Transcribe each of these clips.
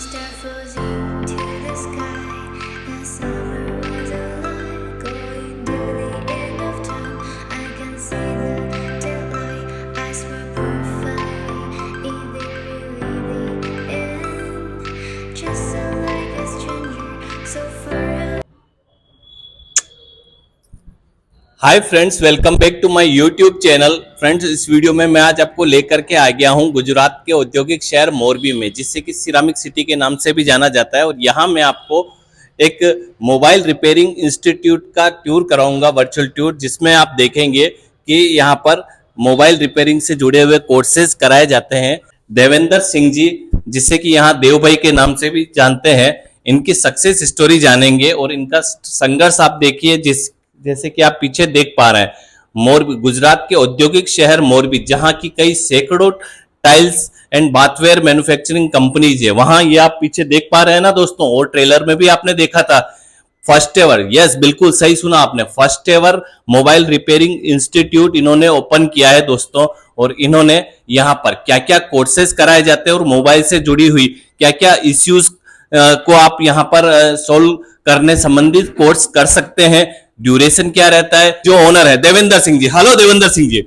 star falls into the sky. The summer was alive, going to the end of time. I can see the daylight. I swear perfectly, is it really the end? Just so like a stranger, so far away. Hi friends, welcome back to my YouTube channel. Friends, इस video में मैं आज आपको लेकर के आ गया हूं गुजरात के औद्योगिक शहर मोरबी में, जिससे कि सिरामिक सिटी के नाम से भी जाना जाता है। और यहां मैं आपको एक मोबाइल रिपेयरिंग इंस्टीट्यूट का टूर कराऊंगा, वर्चुअल टूर, जिसमें आप देखेंगे कि यहां पर मोबाइल रिपेयरिंग से जुड़े हुए कोर्सेज कराए जाते हैं। देवेंद्र सिंह जी, जिसे कि यहाँ देव भाई के नाम से भी जानते हैं, इनकी सक्सेस स्टोरी जानेंगे और इनका संघर्ष आप देखिए। जैसे कि आप पीछे देख पा रहे हैं, मोरबी, गुजरात के औद्योगिक शहर मोरबी, जहां की कई सैकड़ों tiles and bathware manufacturing companies है। वहां ये आप पीछे देख पा रहे हैं ना दोस्तों, और ट्रेलर में भी आपने देखा था, फर्स्ट एवर, यस बिल्कुल सही सुना आपने, first ever mobile repairing institute इन्होंने ओपन किया है दोस्तों। और इन्होंने यहाँ पर क्या क्या कोर्सेज कराए जाते हैं और मोबाइल से जुड़ी हुई क्या क्या इश्यूज को आप यहाँ पर सोल्व करने संबंधित कोर्स कर सकते हैं, ड्यूरेशन क्या रहता है। जो ओनर है देवेंद्र सिंह जी, हेलो देवेंद्र सिंह जी।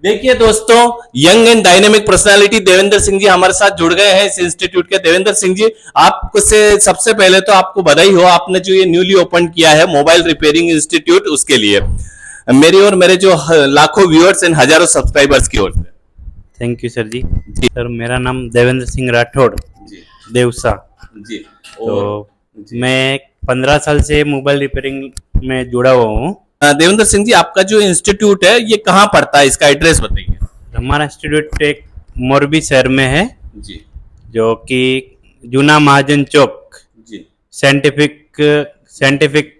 देखिए दोस्तों, young and dynamic personality Devendra Singh ji हमारे साथ जुड़ गए हैं इस इंस्टीट्यूट के। देवेंद्र सिंह जी, आपको से सबसे पहले तो आपको बधाई हो, आपने जो ये न्यूली ओपन किया है मोबाइल रिपेयरिंग इंस्टीट्यूट, उसके लिए मेरी और मेरे जो लाखों व्यूअर्स एंड हजारों सब्सक्राइबर्स की ओर से thank you sir ji. Sir, मेरा नाम देवेंद्र सिंह राठौड़ जी देवसा। जी। तो मैं 15 साल से मोबाइल रिपेयरिंग में जुड़ा हुआ हूँ। देवेंद्र सिंह जी, आपका जो इंस्टीट्यूट है ये कहाँ पड़ता है, इसका एड्रेस बताइए। हमारा इंस्टीट्यूट एक मोरबी शहर में है, जी जो कि जूना महाजन चौक, जी साइंटिफिक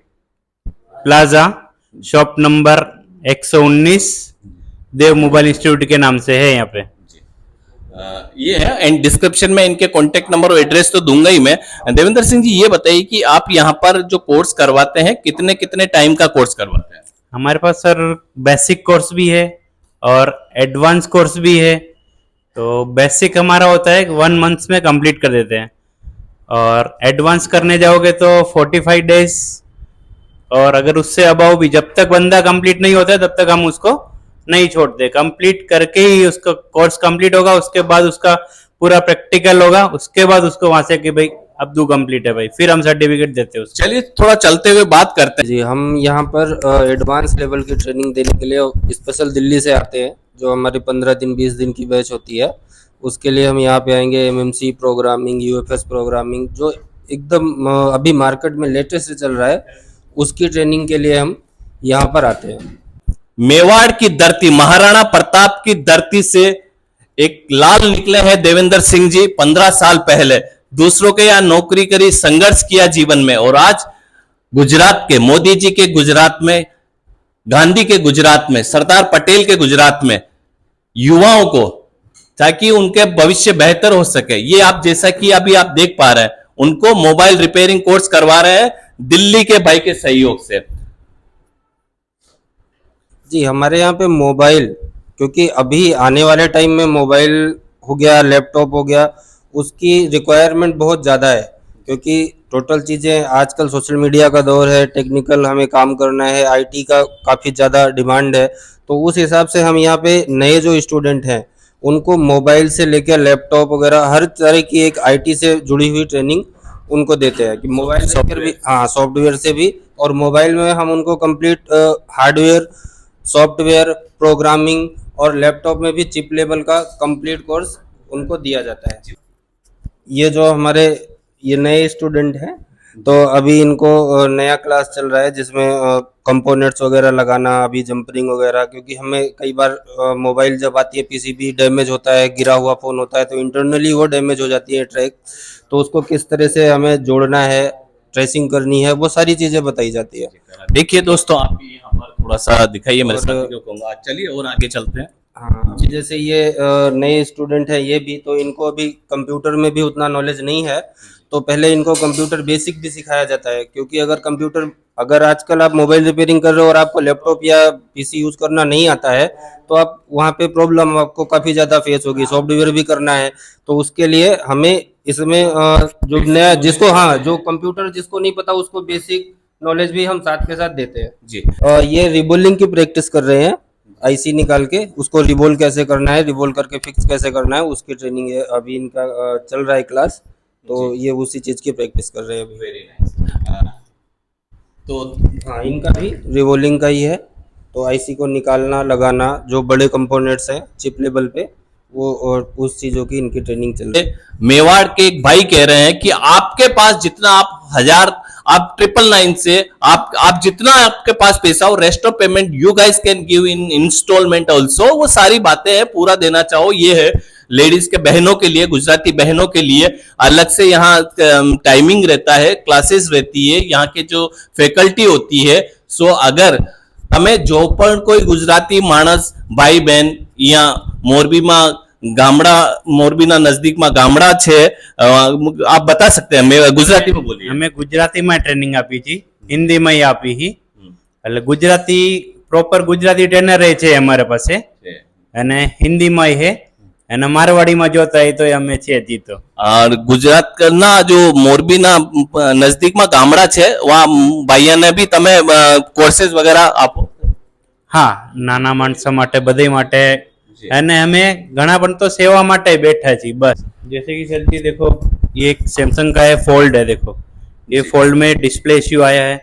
प्लाजा, शॉप नंबर 119, देव मोबाइल इंस्टीट्यूट के नाम से है यहाँ पे। ये है, एंड डिस्क्रिप्शन में इनके कॉन्टेक्ट नंबर और एड्रेस तो दूंगा ही मैं। देवेंद्र सिंह जी, ये बताइए कि आप यहाँ पर जो कोर्स करवाते हैं, कितने कितने टाइम का कोर्स करवाते हैं? हमारे पास सर बेसिक कोर्स भी है और एडवांस कोर्स भी है। तो बेसिक हमारा होता है 1 मंथ में कंप्लीट कर देते हैं, और एडवांस करने जाओगे तो 45 डेज, और अगर उससे अबाव भी, जब तक बंदा कंप्लीट नहीं होता है तब तक हम उसको नहीं छोड़ते। कंप्लीट करके ही उसका कोर्स कंप्लीट होगा, उसके बाद उसका पूरा प्रैक्टिकल होगा, उसके बाद उसको वहां से कि भाई अब तू कंप्लीट है भाई, फिर हम सर्टिफिकेट देते हैं उसको। चलिए थोड़ा चलते हुए बात करते हैं। जी, हम यहाँ पर एडवांस लेवल की ट्रेनिंग देने के लिए स्पेशल दिल्ली से आते हैं। जो हमारी 15 दिन 20 दिन की बैच होती है, उसके लिए हम यहाँ पे आएंगे। एमएमसी प्रोग्रामिंग, यूएफएस प्रोग्रामिंग, जो एकदम अभी मार्केट में लेटेस्ट चल रहा है, उसकी ट्रेनिंग के लिए हम यहाँ पर आते हैं। मेवाड़ की धरती, महाराणा प्रताप की धरती से एक लाल निकले हैं देवेंद्र सिंह जी। 15 साल पहले दूसरों के यहाँ नौकरी करी, संघर्ष किया जीवन में, और आज गुजरात के, मोदी जी के गुजरात में, गांधी के गुजरात में, सरदार पटेल के गुजरात में युवाओं को, ताकि उनके भविष्य बेहतर हो सके, ये आप जैसा कि अभी आप देख पा रहे हैं, उनको मोबाइल रिपेयरिंग कोर्स करवा रहे हैं दिल्ली के भाई के सहयोग से। जी, हमारे यहाँ पे मोबाइल, क्योंकि अभी आने वाले टाइम में मोबाइल हो गया, लैपटॉप हो गया, उसकी रिक्वायरमेंट बहुत ज़्यादा है। क्योंकि टोटल चीज़ें आजकल सोशल मीडिया का दौर है, टेक्निकल हमें काम करना है, आईटी का काफ़ी ज़्यादा डिमांड है। तो उस हिसाब से हम यहाँ पे नए जो स्टूडेंट हैं, उनको मोबाइल से लेकर लैपटॉप वगैरह हर तरह की एक आईटी से जुड़ी हुई ट्रेनिंग उनको देते हैं। कि मोबाइल से भी, हाँ, सॉफ्टवेयर से भी, और मोबाइल में हम उनको कंप्लीट हार्डवेयर, सॉफ्टवेयर, प्रोग्रामिंग, और लैपटॉप में भी चिप लेवल का कंप्लीट कोर्स उनको दिया जाता है। ये जो हमारे ये नए स्टूडेंट हैं, तो अभी इनको नया क्लास चल रहा है, जिसमें कंपोनेंट्स वगैरह लगाना, अभी जंपरिंग वगैरह, क्योंकि हमें कई बार मोबाइल जब आती है, पीसीबी डैमेज होता है, गिरा हुआ फ़ोन होता है, तो इंटरनली वो डैमेज हो जाती है ट्रैक, तो उसको किस तरह से हमें जोड़ना है, ट्रेसिंग करनी है, वो सारी चीज़ें बताई जाती है। देखिए दोस्तों, आप यहाँ पर थोड़ा सा दिखाइए मेरे साथी को कहूंगा। चलिए और आगे चलते हैं। हाँ, जैसे ये नए स्टूडेंट है, ये भी, तो इनको अभी कंप्यूटर में भी उतना नॉलेज नहीं है, तो पहले इनको कंप्यूटर बेसिक भी सिखाया जाता है। क्योंकि अगर आजकल आप मोबाइल रिपेयरिंग कर रहे हो और आपको लैपटॉप या पीसी यूज़ करना नहीं आता है, तो आप वहाँ पे प्रॉब्लम आपको काफ़ी ज़्यादा फेस होगी। सॉफ्टवेयर भी करना है, तो उसके लिए हमें इसमें जो नया जिसको हाँ जो कंप्यूटर जिसको नहीं पता उसको बेसिक नॉलेज भी हम साथ के साथ देते हैं। जी। ये रिबोलिंग की प्रैक्टिस कर रहे हैं, आईसी निकाल के उसको रिबोल कैसे करना है, रिबोल करके फिक्स कैसे करना है, उसकी ट्रेनिंग है अभी इनका चल रहा है क्लास, तो ये उसी चीज की प्रैक्टिस कर रहे हैं अभी। Very nice. तो हाँ इनका भी रिवोलिंग का ही है, तो आईसी को निकालना लगाना जो बड़े कंपोनेंट्स हैं चिप लेवल पे वो, और उस चीजों की इनकी ट्रेनिंग चल रही है। मेवाड़ के एक भाई कह रहे हैं कि आपके पास जितना आप 1000 आप 999 से आप जितना आपके पास पैसा हो, rest of payment you guys can give in instalment also. वो सारी बातें हैं, पूरा देना चाहो ये है। लेडीज के बहनों के लिए, गुजराती बहनों के लिए अलग से यहाँ टाइमिंग रहता है, क्लासेस रहती है, यहाँ के जो फैकल्टी होती है। सो अगर તમે જો પણ કોઈ ગુજરાતી માણસ ભાઈ બહેન અહીંયા મોરબીમાં ગામડા મોરબીના નજદીકમાં ગામડા છે, आप बता सकते हैं, मैं गुजराती में बोलिए। અમે ગુજરાતીમાં ટ્રેનિંગ આપી છે, હિન્દીમાં આપી છે, એટલે ગુજરાતી પ્રોપર ગુજરાતી ટ્રેનર છે અમારા પાસે, અને હિન્દીમાં છે, અને મારવાડીમાં જોતા હોય તો અમે છે જીતો। और गुजरात ना जो मोरबीना नजदीकમાં ગામડા છે वहाँ ભાઈયાને भी તમે કોર્सेस वगैरह આપો? હા, નાના માણસો માટે બધે માટે, અને અમે ઘણા પણ તો સેવા માટે बैठा છીએ बस। जैसे कि सर जी देखो, ये एक सैमसंग का है, फोल्ड है, देखो ये फोल्ड में डिस्प्ले इश्यू आया है,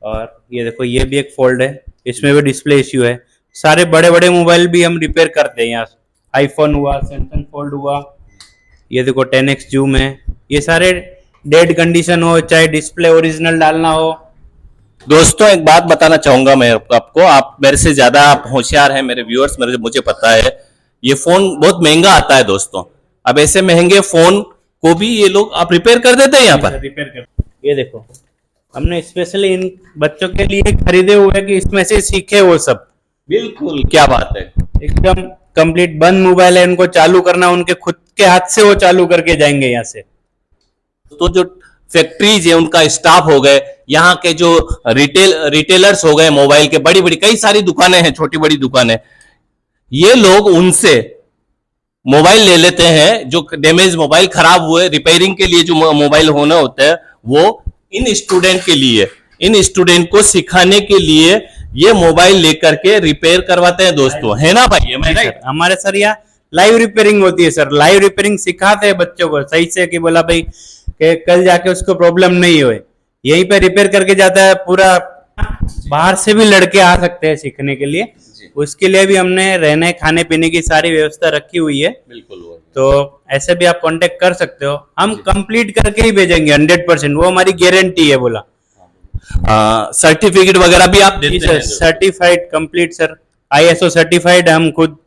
और ये देखो ये भी एक फोल्ड है, इसमें भी डिस्प्ले इश्यू है। सारे बड़े बड़े मोबाइल भी हम रिपेयर करते हैं यहाँ, आईफोन हुआ, सैमसंग फोल्ड हुआ, ये देखो 10x जूम है, ये सारे डेड कंडीशन हो चाहे डिस्प्ले ओरिजिनल डालना हो। दोस्तों एक बात बताना चाहूंगा मैं आपको, आप मेरे से ज्यादा आप होशियार हैं मेरे व्यूअर्स, मुझे पता है ये फोन बहुत महंगा आता है दोस्तों। अब ऐसे महंगे फोन को भी ये लोग आप रिपेयर कर देते हैं यहाँ पर? रिपेयर कर, ये देखो हमने स्पेशली इन बच्चों के लिए खरीदे हुए कि इसमें से सीखे वो सब। बिल्कुल, क्या बात है। एकदम कंप्लीट बंद मोबाइल है, उनको चालू करना उनके खुद के हाथ से वो चालू करके जाएंगे यहाँ से। तो जो फैक्ट्रीज है उनका स्टाफ हो गए, यहाँ के जो रिटेलर्स हो गए मोबाइल के, बड़ी बड़ी कई सारी दुकानें हैं, छोटी बड़ी दुकानें, ये लोग उनसे मोबाइल ले लेते हैं। जो डैमेज मोबाइल खराब हुए, रिपेयरिंग के लिए जो मोबाइल होना होता है वो इन स्टूडेंट के लिए, इन स्टूडेंट को सिखाने के लिए ये मोबाइल लेकर के रिपेयर करवाते हैं दोस्तों, है ना भाई? मैं राइट? हमारे सर यहाँ लाइव रिपेयरिंग होती है सर, लाइव रिपेयरिंग सिखाते हैं बच्चों को सही से, कि बोला भाई कि कल जाके उसको प्रॉब्लम नहीं होए, यहीं पे रिपेयर करके जाता है पूरा। बाहर से भी लड़के आ सकते हैं सीखने के लिए, उसके लिए भी हमने रहने खाने पीने की सारी व्यवस्था रखी हुई है। बिल्कुल, तो ऐसे भी आप कांटेक्ट कर सकते हो, हम कंप्लीट करके ही भेजेंगे 100%, वो हमारी गारंटी है। बोला सर्टिफिकेट वगैरह भी आप देते हैं? Certified complete sir, ISO certified हम खुद।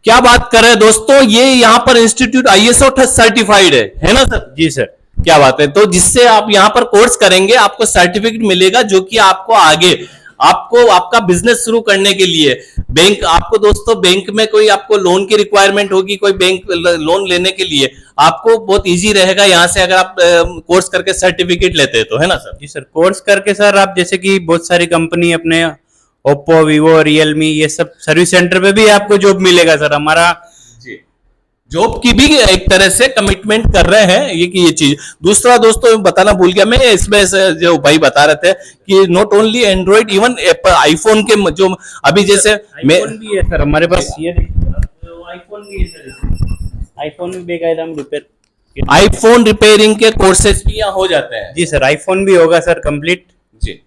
क्या बात कर रहे हैं दोस्तों, ये यहाँ पर इंस्टीट्यूट ISO सर्टिफाइड है ना सर? जी सर। क्या बात है। तो जिससे आप यहाँ पर कोर्स करेंगे आपको सर्टिफिकेट मिलेगा, जो कि आपको आगे आपको आपका बिजनेस शुरू करने के लिए बैंक, आपको दोस्तों बैंक में कोई आपको लोन की रिक्वायरमेंट होगी, कोई बैंक लोन लेने के लिए आपको बहुत इजी रहेगा यहाँ से, अगर आप कोर्स करके सर्टिफिकेट लेते हैं तो, है ना सर? जी सर, कोर्स करके सर आप जैसे कि बहुत सारी कंपनी अपने ओप्पो, वीवो, रियलमी, ये सब सर्विस सेंटर पे भी आपको जॉब मिलेगा सर। हमारा जॉब की भी एक तरह से कमिटमेंट कर रहे हैं ये चीज। दूसरा दोस्तों बताना भूल गया मैं, इसमें जो भाई बता रहे थे कि not only Android, even Apple iPhone के जो अभी जैसे आईफोन भी है सर हमारे पास, ये आईफोन भी है सर, आईफोन भी बेकायदा हम रिपेयर, आईफोन रिपेयरिंग के कोर्सेज भी यहाँ हो जाते हैं। जी सर, आईफोन भी होगा सर कंप्लीट। जी,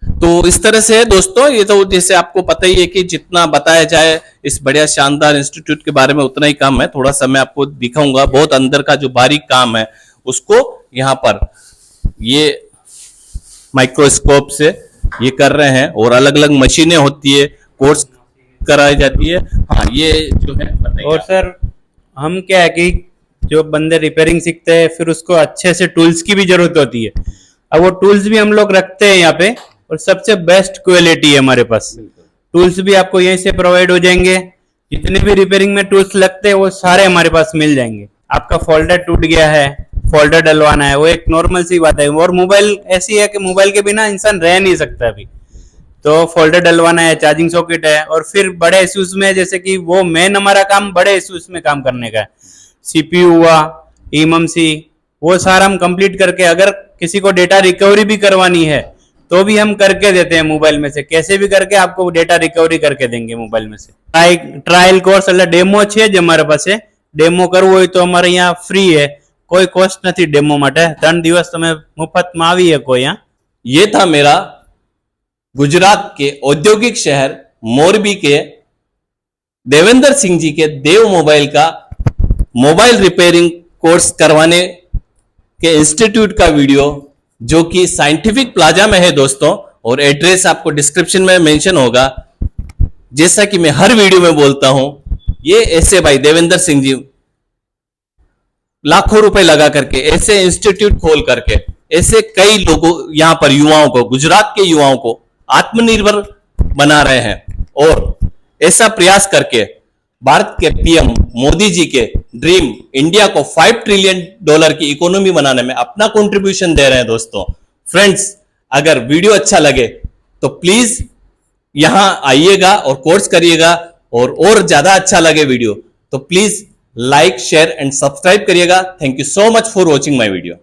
तो इस तरह से दोस्तों, ये तो जैसे आपको पता ही है कि जितना बताया जाए इस बढ़िया शानदार इंस्टीट्यूट के बारे में उतना ही कम है। थोड़ा सा मैं आपको दिखाऊंगा, बहुत अंदर का जो बारीक काम है उसको यहाँ पर ये माइक्रोस्कोप से ये कर रहे हैं, और अलग अलग मशीनें होती है, कोर्स कराई जाती है। हाँ, ये जो है बताइए। और सर हम क्या है कि जो बंदे रिपेयरिंग सीखते हैं फिर उसको अच्छे से टूल्स की भी जरूरत होती है। अब वो टूल्स भी हम लोग रखते हैं यहाँ पे, और सबसे बेस्ट क्वालिटी है हमारे पास। टूल्स भी आपको यहीं से प्रोवाइड हो जाएंगे, जितने भी रिपेयरिंग में टूल्स लगते हैं वो सारे हमारे पास मिल जाएंगे। आपका फोल्डर टूट गया है, फोल्डर डलवाना है, वो एक नॉर्मल सी बात है। और मोबाइल ऐसी है कि मोबाइल के बिना इंसान रह नहीं सकता अभी, तो फोल्डर डलवाना है, चार्जिंग सॉकेट है, और फिर बड़े इश्यूज में जैसे कि वो मेन हमारा काम बड़े इश्यूज में काम करने का है। CPU हुआ, ईएमसी, वो सारा हम कंप्लीट करके, अगर किसी को डेटा रिकवरी भी करवानी है तो भी हम करके देते हैं मोबाइल में से, कैसे भी करके आपको डेटा रिकवरी करके देंगे मोबाइल में से। ટ્રાયલ કોર્સ એટલે ડેમો છે જ અમારા પાસે, ડેમો કરવો હોય તો અમારે અહીંયા ફ્રી है, कोई કોસ્ટ નથી ડેમો માટે, 3 દિવસ તમે મફતમાં આવી શકો અહીંયા। ये था मेरा गुजरात के औद्योगिक शहर मोरबी के देवेंद्र सिंह जी के देव मोबाइल का मोबाइल रिपेयरिंग कोर्स करवाने के इंस्टीट्यूट का वीडियो, जो कि साइंटिफिक प्लाजा में है दोस्तों, और एड्रेस आपको डिस्क्रिप्शन में मेंशन होगा। जैसा कि मैं हर वीडियो में बोलता हूं, ये ऐसे भाई देवेंद्र सिंह जी लाखों रुपए लगा करके ऐसे इंस्टीट्यूट खोल करके ऐसे कई लोगों, यहां पर युवाओं को, गुजरात के युवाओं को आत्मनिर्भर बना रहे हैं, और ऐसा प्रयास करके भारत के पीएम मोदी जी के ड्रीम इंडिया को $5 ट्रिलियन की इकोनॉमी बनाने में अपना कंट्रीब्यूशन दे रहे हैं दोस्तों। फ्रेंड्स, अगर वीडियो अच्छा लगे तो प्लीज यहां आइएगा और कोर्स करिएगा, और ज्यादा अच्छा लगे वीडियो तो please like, share and subscribe करिएगा। Thank you so much for watching my video.